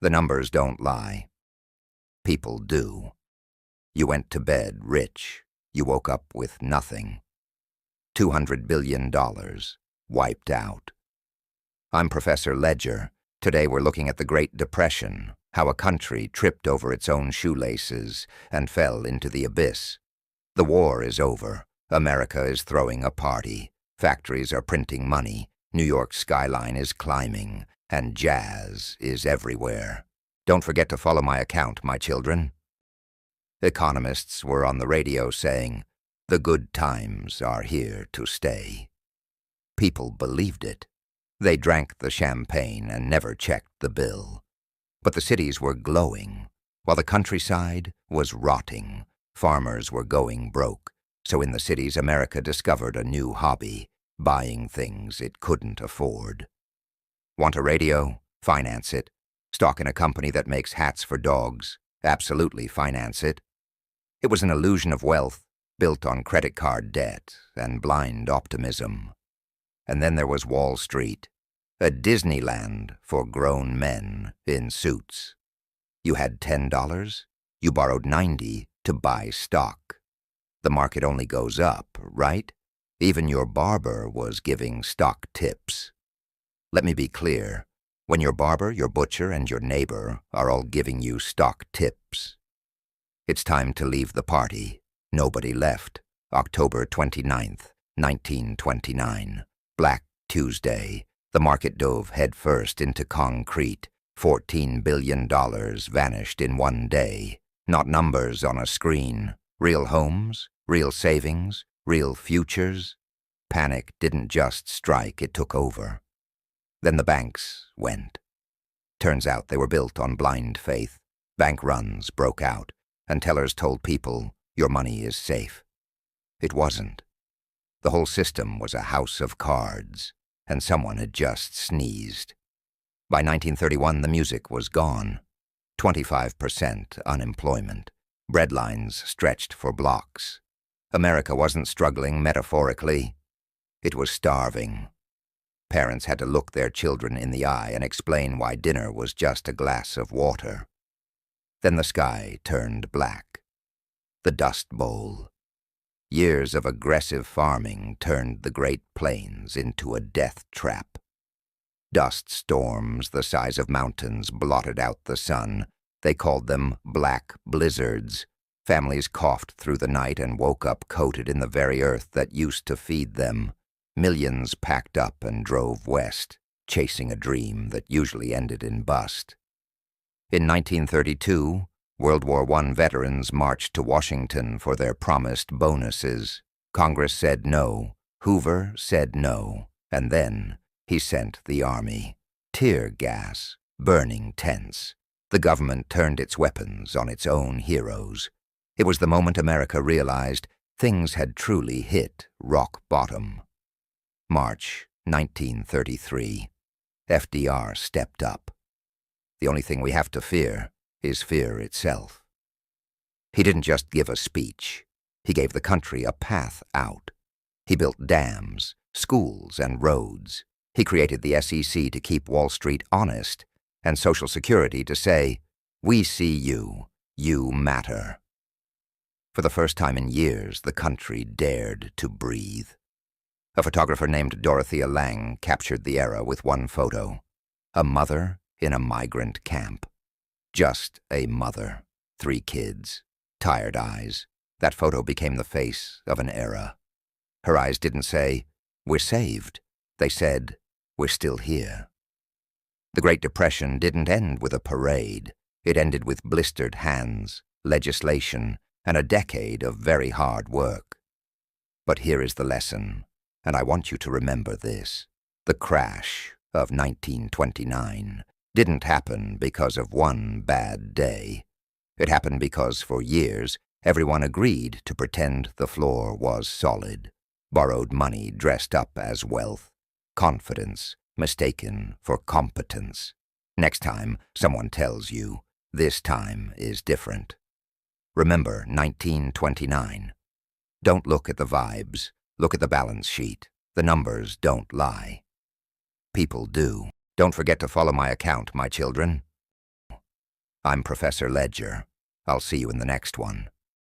The numbers don't lie. People do. You went to bed rich. You woke up with nothing. $200 billion wiped out. I'm Professor Ledger. Today we're looking at the Great Depression, how a country tripped over its own shoelaces and fell into the abyss. The war is over. America is throwing a party. Factories are printing money. New York's skyline is climbing, and jazz is everywhere. Don't forget to follow my account, my children. Economists were on the radio saying, "The good times are here to stay." People believed it. They drank the champagne and never checked the bill. But the cities were glowing, while the countryside was rotting. Farmers were going broke, so in the cities America discovered a new hobby, buying things it couldn't afford. Want a radio? Finance it. Stock in a company that makes hats for dogs? Absolutely finance it. It was an illusion of wealth, built on credit card debt and blind optimism. And then there was Wall Street, a Disneyland for grown men in suits. You had $10, you borrowed $90 to buy stock. The market only goes up, right? Even your barber was giving stock tips. Let me be clear. When your barber, your butcher, and your neighbor are all giving you stock tips, it's time to leave the party. Nobody left. October 29th, 1929. Black Tuesday. The market dove headfirst into concrete. $14 billion vanished in one day. Not numbers on a screen. Real homes, real savings, real futures. Panic didn't just strike, it took over. Then the banks went. Turns out they were built on blind faith. Bank runs broke out, and tellers told people, "Your money is safe." It wasn't. The whole system was a house of cards, and someone had just sneezed. By 1931, the music was gone. 25% unemployment. Breadlines stretched for blocks. America wasn't struggling metaphorically. It was starving. Parents had to look their children in the eye and explain why dinner was just a glass of water. Then the sky turned black. The Dust Bowl. Years of aggressive farming turned the Great Plains into a death trap. Dust storms the size of mountains blotted out the sun. They called them black blizzards. Families coughed through the night and woke up coated in the very earth that used to feed them. Millions packed up and drove west, chasing a dream that usually ended in bust. In 1932, World War I veterans marched to Washington for their promised bonuses. Congress said no. Hoover said no. And then he sent the army. Tear gas, burning tents. The government turned its weapons on its own heroes. It was the moment America realized things had truly hit rock bottom. March 1933. FDR stepped up. The only thing we have to fear is fear itself. He didn't just give a speech. He gave the country a path out. He built dams, schools, and roads. He created the SEC to keep Wall Street honest, and Social Security to say, "We see you. You matter." For the first time in years, the country dared to breathe. A photographer named Dorothea Lange captured the era with one photo. A mother in a migrant camp. Just a mother. 3 kids. Tired eyes. That photo became the face of an era. Her eyes didn't say, "We're saved." They said, "We're still here." The Great Depression didn't end with a parade. It ended with blistered hands, legislation, and a decade of very hard work. But here is the lesson, and I want you to remember this. The crash of 1929 didn't happen because of one bad day. It happened because for years, everyone agreed to pretend the floor was solid. Borrowed money dressed up as wealth. Confidence mistaken for competence. Next time, someone tells you, this time is different. Remember 1929. Don't look at the vibes. Look at the balance sheet. The numbers don't lie. People do. Don't forget to follow my account, my children. I'm Professor Ledger. I'll see you in the next one.